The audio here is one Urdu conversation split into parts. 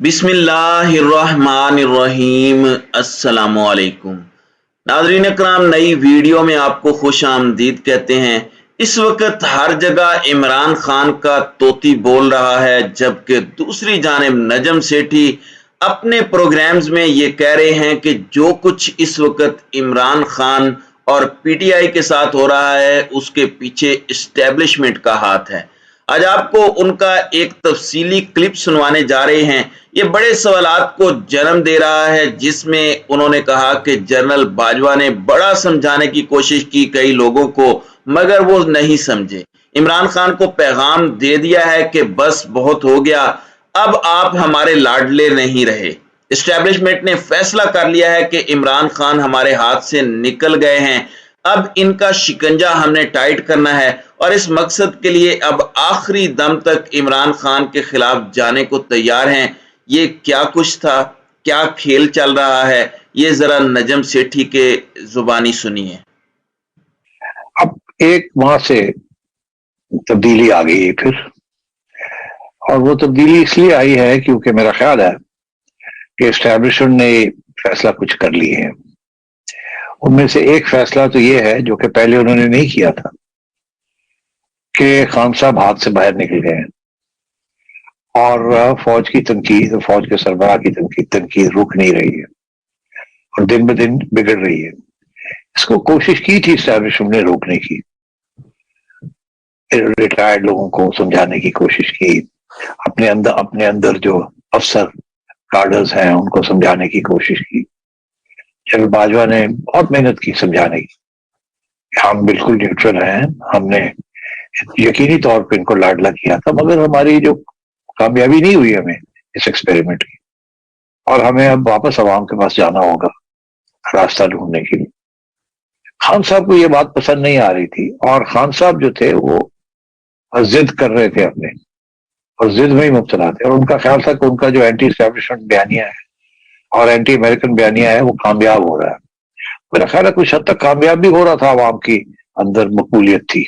بسم اللہ الرحمن الرحیم۔ السلام علیکم ناظرین اکرام، نئی ویڈیو میں آپ کو خوش آمدید کہتے ہیں۔ اس وقت ہر جگہ عمران خان کا طوطی بول رہا ہے، جبکہ دوسری جانب نجم سیٹھی اپنے پروگرامز میں یہ کہہ رہے ہیں کہ جو کچھ اس وقت عمران خان اور پی ٹی آئی کے ساتھ ہو رہا ہے اس کے پیچھے اسٹیبلشمنٹ کا ہاتھ ہے۔ آج آپ کو ان کا ایک تفصیلی کلپ سنوانے جا رہے ہیں۔ یہ بڑے سوالات کو جنم دے رہا ہے، جس میں انہوں نے کہا کہ جنرل باجوہ نے بڑا سمجھانے کی کوشش کی کئی لوگوں کو، مگر وہ نہیں سمجھے۔ عمران خان کو پیغام دے دیا ہے کہ بس بہت ہو گیا، اب آپ ہمارے لاڈلے نہیں رہے۔ اسٹیبلشمنٹ نے فیصلہ کر لیا ہے کہ عمران خان ہمارے ہاتھ سے نکل گئے ہیں، اب ان کا شکنجہ ہم نے ٹائٹ کرنا ہے، اور اس مقصد کے لیے اب آخری دم تک عمران خان کے خلاف جانے کو تیار ہیں۔ یہ کیا کچھ تھا، کیا کھیل چل رہا ہے، یہ ذرا نجم سیٹھی کے زبانی سنیے۔ اب ایک ماہ سے تبدیلی آ گئی ہے پھر، اور وہ تبدیلی اس لیے آئی ہے کیونکہ میرا خیال ہے کہ اسٹیبلشمنٹ نے فیصلہ کچھ کر لی ہے۔ ان میں سے ایک فیصلہ تو یہ ہے جو کہ پہلے انہوں نے نہیں کیا تھا، کہ خان صاحب ہاتھ سے باہر نکل گئے ہیں، اور فوج کی تنقید اور فوج کے سربراہ کی تنقید رک نہیں رہی ہے اور دن بدن بگڑ رہی ہے۔ اس کو کوشش کی تھی اسٹیبلشمنٹ نے روکنے کی، ریٹائرڈ لوگوں کو سمجھانے کی کوشش کی، اپنے اندر جو افسر کارڈرز ہیں ان کو سمجھانے کی کوشش کی۔ جنرل باجوہ نے بہت محنت کی سمجھانے کی کہ ہم بالکل نیوٹرل ہیں، ہم نے یقینی طور پہ ان کو لاڈلا کیا تھا، مگر ہماری جو کامیابی نہیں ہوئی ہمیں اس ایکسپیریمنٹ کی، اور ہمیں اب واپس عوام کے پاس جانا ہوگا راستہ ڈھونڈنے کے لیے۔ خان صاحب کو یہ بات پسند نہیں آ رہی تھی، اور خان صاحب جو تھے وہ ضد کر رہے تھے اپنے، اور ضد میں ہی مبتلا تھے، اور ان کا خیال تھا کہ ان کا جو اینٹی اسٹیبلشمنٹ بیانیہ ہے اور اینٹی امریکن بیانیہ ہے وہ کامیاب ہو رہا ہے۔ میرا خیال ہے کچھ حد تک کامیاب بھی ہو رہا تھا، عوام کی اندر مقبولیت تھی،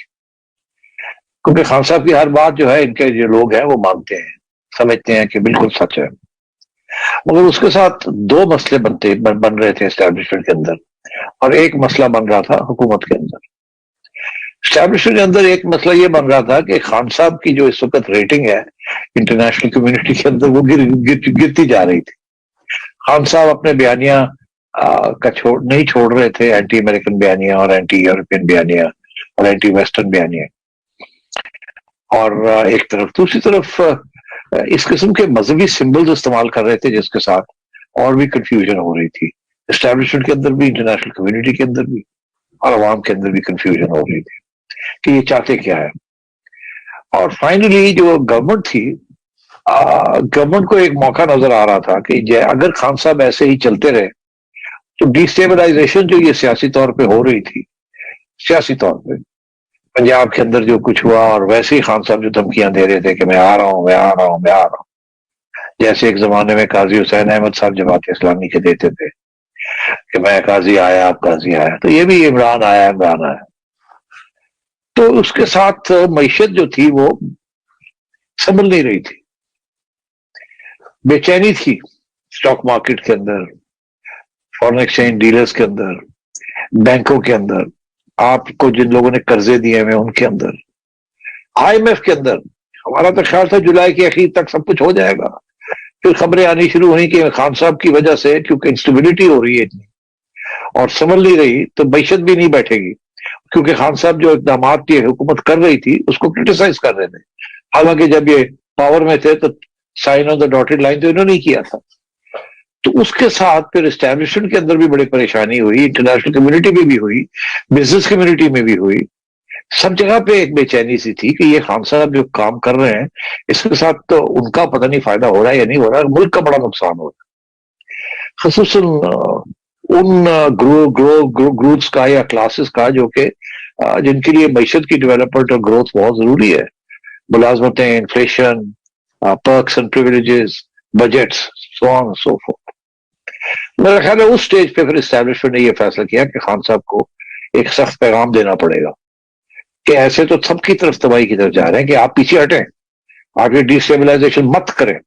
کیونکہ خان صاحب کی ہر بات جو ہے ان کے جو لوگ ہیں وہ مانتے ہیں، سمجھتے ہیں کہ بالکل سچ ہے۔ مگر اس کے ساتھ دو مسئلے بن رہے تھے اسٹیبلشمنٹ کے اندر، اور ایک مسئلہ بن رہا تھا حکومت کے اندر۔ اسٹیبلشمنٹ کے اندر ایک مسئلہ یہ بن رہا تھا کہ خان صاحب کی جو اس وقت ریٹنگ ہے انٹرنیشنل کمیونٹی کے اندر وہ گرتی جا رہی تھی۔ خان صاحب اپنے بیانیہ کا نہیں چھوڑ رہے تھے، اینٹی امریکن بیانیہ اور اینٹی یورپین بیانیہ اور اینٹی ویسٹرن بیانیہ، اور ایک طرف دوسری طرف اس قسم کے مذہبی سمبلز استعمال کر رہے تھے، جس کے ساتھ اور بھی کنفیوژن ہو رہی تھی اسٹیبلشمنٹ کے اندر بھی، انٹرنیشنل کمیونٹی کے اندر بھی، اور عوام کے اندر بھی کنفیوژن ہو رہی تھی کہ یہ چاہتے کیا ہے۔ اور فائنلی جو گورنمنٹ تھی، گورنمنٹ کو ایک موقع نظر آ رہا تھا کہ اگر خان صاحب ایسے ہی چلتے رہے تو ڈیسٹیبلائزیشن جو یہ سیاسی طور پہ ہو رہی تھی، سیاسی طور پہ پنجاب کے اندر جو کچھ ہوا، اور ویسے ہی خان صاحب جو دھمکیاں دے رہے تھے کہ میں آ رہا ہوں، میں آ رہا ہوں، میں آ رہا ہوں، جیسے ایک زمانے میں قاضی حسین احمد صاحب جماعت اسلامی کے دیتے تھے کہ میں قاضی آیا، اب قاضی آیا، تو یہ بھی عمران آیا، عمران آیا۔ تو اس کے ساتھ معیشت جو تھی وہ سنبھل نہیں رہی تھی، بے چینی تھی اسٹاک مارکیٹ کے اندر، فارن ایکسچینج ڈیلرز کے اندر، بینکوں کے اندر، آپ کو جن لوگوں نے قرضے دیے ہیں ان کے اندر، آئی ایم ایف کے اندر۔ ہمارا تو خیال تھا جولائی کے اخیر تک سب کچھ ہو جائے گا، پھر خبریں آنی شروع ہوئی کہ خان صاحب کی وجہ سے کیونکہ انسٹیبلٹی ہو رہی ہے اتنی اور سنبھل نہیں رہی، تو معیشت بھی نہیں بیٹھے گی، کیونکہ خان صاحب جو اقدامات کی حکومت کر رہی تھی اس کو کرٹیسائز کر رہے تھے، حالانکہ جب یہ پاور میں تھے تو sign on the dotted line تو انہوں نے کیا تھا۔ تو اس کے ساتھ پھر اسٹیبلشمنٹ کے اندر بھی بڑی پریشانی ہوئی، انٹرنیشنل کمیونٹی میں بھی ہوئی، بزنس کمیونٹی میں بھی ہوئی، سب جگہ پہ ایک بے چینی سی تھی کہ یہ خان صاحب جو کام کر رہے ہیں اس کے ساتھ تو ان کا پتہ نہیں فائدہ ہو رہا ہے یا نہیں ہو رہا ہے، ملک کا بڑا نقصان ہو رہا ہے، خصوصاً ان گروپس کا یا کلاسز کا جو کہ جن کے لیے معیشت کی ڈیولپمنٹ اور گروتھ بہت ضروری ہے، ملازمتیں، inflation, perks and privileges, budgets, so on so forth. میرا خیال ہے اس سٹیج پہ پھر اسٹیبلشمنٹ نے یہ فیصلہ کیا کہ خان صاحب کو ایک سخت پیغام دینا پڑے گا کہ ایسے تو سب کی طرف تباہی کی طرف جا رہے ہیں کہ آپ پیچھے ہٹیں، آپ یہ ڈی اسٹیبلائزیشن مت کریں،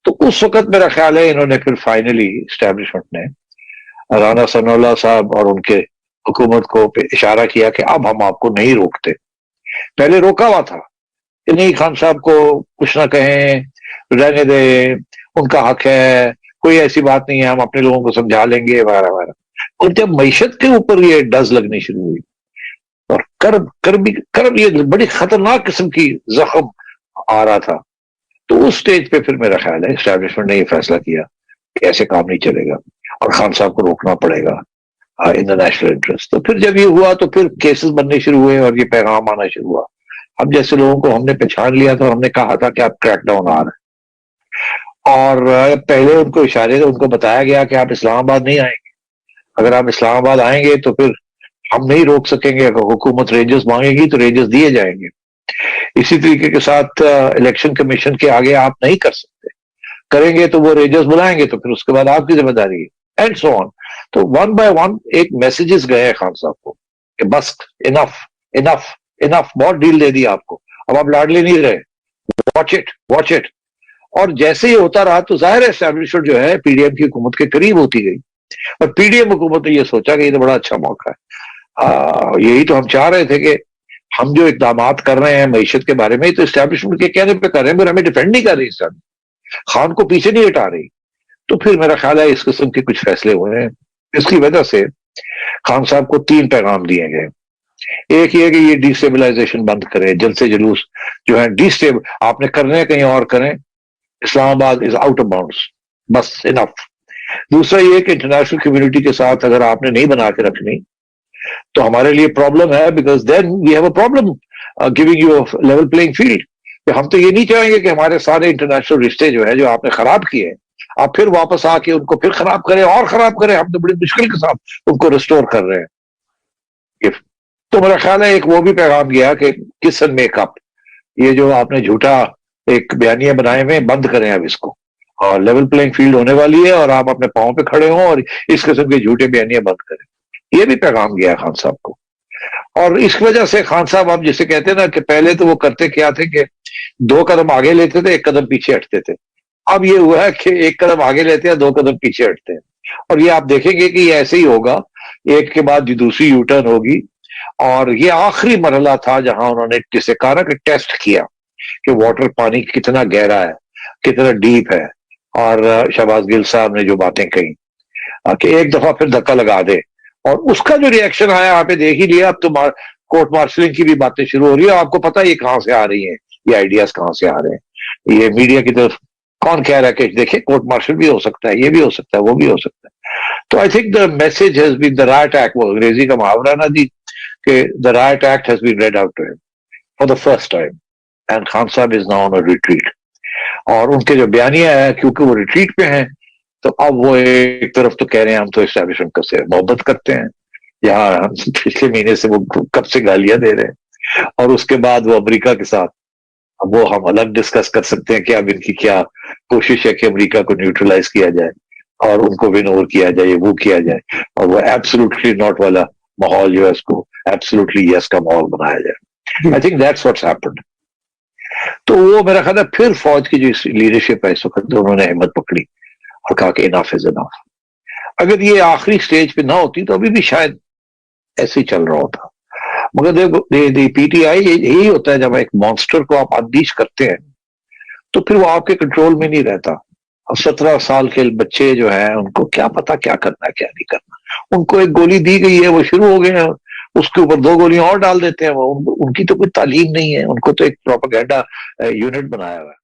تو اس وقت میرا خیال ہے انہوں نے پھر فائنلی اسٹیبلشمنٹ نے رانا ثناء اللہ صاحب اور ان کے حکومت کو اشارہ کیا کہ اب ہم آپ کو نہیں روکتے. پہلے روکا ہوا تھا کہ نہیں خان صاحب کو کچھ نہ کہیں, رہنے دیں, ان کا حق ہے, کوئی ایسی بات نہیں ہے, ہم اپنے لوگوں کو سمجھا لیں گے وغیرہ وغیرہ. اور جب معیشت کے اوپر یہ ڈز لگنی شروع ہوئی اور کرب یہ بڑی خطرناک قسم کی زخم آ رہا تھا, تو اس سٹیج پہ پھر میرا خیال ہے اسٹیبلشمنٹ نے یہ فیصلہ کیا کہ ایسے کام نہیں چلے گا اور خان صاحب کو روکنا پڑے گا ان دا نیشنل انٹرسٹ. تو پھر جب یہ ہوا تو پھر کیسز بننے شروع ہوئے اور یہ پیغام آنا شروع ہوا. اب جیسے لوگوں کو ہم نے پہچان لیا تھا اور ہم نے کہا تھا کہ آپ کریک ڈاؤن آ رہے ہیں, اور پہلے ان کو اشارے ان کو بتایا گیا کہ آپ اسلام آباد نہیں آئیں گے, اگر آپ اسلام آباد آئیں گے تو پھر ہم نہیں روک سکیں گے, اگر حکومت رینجز مانگے گی تو رینجز دیے جائیں گے. اسی طریقے کے ساتھ الیکشن کمیشن کے آگے آپ نہیں کر سکتے, کریں گے تو وہ رینجز بلائیں گے تو پھر اس کے بعد آپ کی ذمہ داری ہے, اینڈ سو آن. تو ون بائی ون ایک میسیجز گئے ہیں خان صاحب کو کہ بس انف انف انف, بہت ڈیل دے دی آپ کو, اب آپ لاڈلے نہیں رہے, واچ اٹ واچ اٹ. اور جیسے ہی ہوتا رہا تو ظاہر اسٹیبلشمنٹ جو ہے پی ڈی ایم کی حکومت کے قریب ہوتی گئی, اور پی ڈی ایم حکومت نے یہ سوچا کہ یہ تو بڑا اچھا موقع ہے. یہی تو ہم چاہ رہے تھے کہ ہم جو اقدامات کر رہے ہیں معیشت کے بارے میں تو اسٹیبلشمنٹ کے کہنے پہ کر رہے ہیں, مگر ہمیں ڈیفینڈ نہیں کر رہی, اس خان کو پیچھے نہیں ہٹا رہی. تو پھر میرا خیال ہے اس قسم کے کچھ فیصلے ہوئے ہیں. اس کی وجہ سے خان صاحب کو 3 پیغام دیے گئے. ایک یہ کہ یہ ڈی اسٹیبلائزیشن بند کرے, جلد سے جلوس جو ہے آپ نے کرنے کہیں اور کریں, اسلام آباد از آؤٹ آف باؤنڈس, بس انف. دوسرا یہ کہ انٹرنیشنل کمیونٹی کے ساتھ اگر آپ نے نہیں بنا کے رکھنی تو ہمارے لیے پرابلم ہے, because then we have a problem giving you level playing field. ہم تو یہ نہیں چاہیں گے کہ ہمارے سارے انٹرنیشنل رشتے جو ہے جو آپ نے خراب کیے آپ پھر واپس آ کے ان کو پھر خراب کریں اور خراب کریں. ہم تو بڑی مشکل کے ساتھ ان کو ریسٹور کر رہے ہیں. تو میرا خیال ہے ایک وہ بھی پیغام گیا کہ کس اینڈ میک اپ, یہ جو آپ نے جھوٹا ایک بیانیہ بنائے ہوئے بند کریں اب اس کو, اور لیول پلئنگ فیلڈ ہونے والی ہے اور آپ اپنے پاؤں پہ کھڑے ہوں اور اس قسم کے جھوٹے بیانیہ بند کریں. یہ بھی پیغام گیا خان صاحب کو. اور اس وجہ سے خان صاحب آپ جسے کہتے ہیں نا کہ پہلے تو وہ کرتے کیا تھے کہ 2 قدم آگے لیتے تھے 1 قدم پیچھے ہٹتے تھے. اب یہ ہوا ہے کہ 1 قدم آگے لیتے ہیں 2 قدم پیچھے ہٹتے ہیں, اور یہ آپ دیکھیں گے کہ یہ ایسے ہی ہوگا, ایک کے بعد دوسری یو ٹرن ہوگی. اور یہ آخری مرحلہ تھا جہاں انہوں نے جسے کہا نا کہ ٹیسٹ کیا کہ واٹر پانی کتنا گہرا ہے, کتنا ڈیپ ہے. اور شہباز گل صاحب نے جو باتیں کہی کہ ایک دفعہ پھر دھکا لگا دے, اور اس کا جو ریئیکشن آیا آپ نے دیکھ ہی لیا. اب تو کورٹ مارشلنگ کی بھی باتیں شروع ہو رہی ہے, آپ کو پتا یہ کہاں سے آ رہی ہیں, یہ آئیڈیاز کہاں سے آ رہے ہیں. یہ میڈیا کی طرف کون کہہ رہا ہے کہ دیکھیں کورٹ مارشل بھی ہو سکتا ہے, یہ بھی ہو سکتا ہے, وہ بھی ہو سکتا ہے. تو I think the message has been the riot act, وہ انگریزی کا محاورہ نا جی کہ the riot act has been read out to ہم for the first time, and Khan Sahab is now on a retreat. اور ان کے جو بیانیہ ہے کیونکہ وہ ریٹریٹ پہ ہیں تو اب وہ ایک طرف تو کہہ رہے ہیں ہم تو اسٹیبلشمنٹ سے محبت کرتے ہیں, یہاں ہم پچھلے مہینے سے وہ کب سے گالیاں دے رہے ہیں, اور اس کے بعد وہ امریکہ کے ساتھ اب وہ ہم الگ ڈسکس کر سکتے ہیں کہ اب ان کی کیا کوشش ہے کہ امریکہ کو نیوٹرلائز کیا جائے اور ان کو ونور کیا جائے, وہ کیا جائے, اور وہ ایبسولوٹلی ناٹ والا ماحول جو ہے اس کو ایبسولوٹلی یس کا ماحول بنایا جائے. I think that's what's happened. تو وہ میرا خیال ہے پھر فوج کی جو لیڈرشپ ہے اس وقت انہوں نے ہمت پکڑی اور کہا کہ انف از انف. اگر یہ آخری سٹیج پہ نہ ہوتی تو ابھی بھی شاید ایسے ہی چل رہا ہوتا. مگر دیکھو پی ٹی آئی یہی ہوتا ہے, جب ایک مانسٹر کو آپ اندیش کرتے ہیں تو پھر وہ آپ کے کنٹرول میں نہیں رہتا. اب 17 سال کے بچے جو ہیں ان کو کیا پتا کیا کرنا ہے کیا نہیں کرنا. ان کو ایک گولی دی گئی ہے, وہ شروع ہو گئے ہیں, اس کے اوپر 2 گولیاں اور ڈال دیتے ہیں. ان کی تو کوئی تعلیم نہیں ہے, ان کو تو ایک پروپیگنڈا یونٹ بنایا ہوا ہے.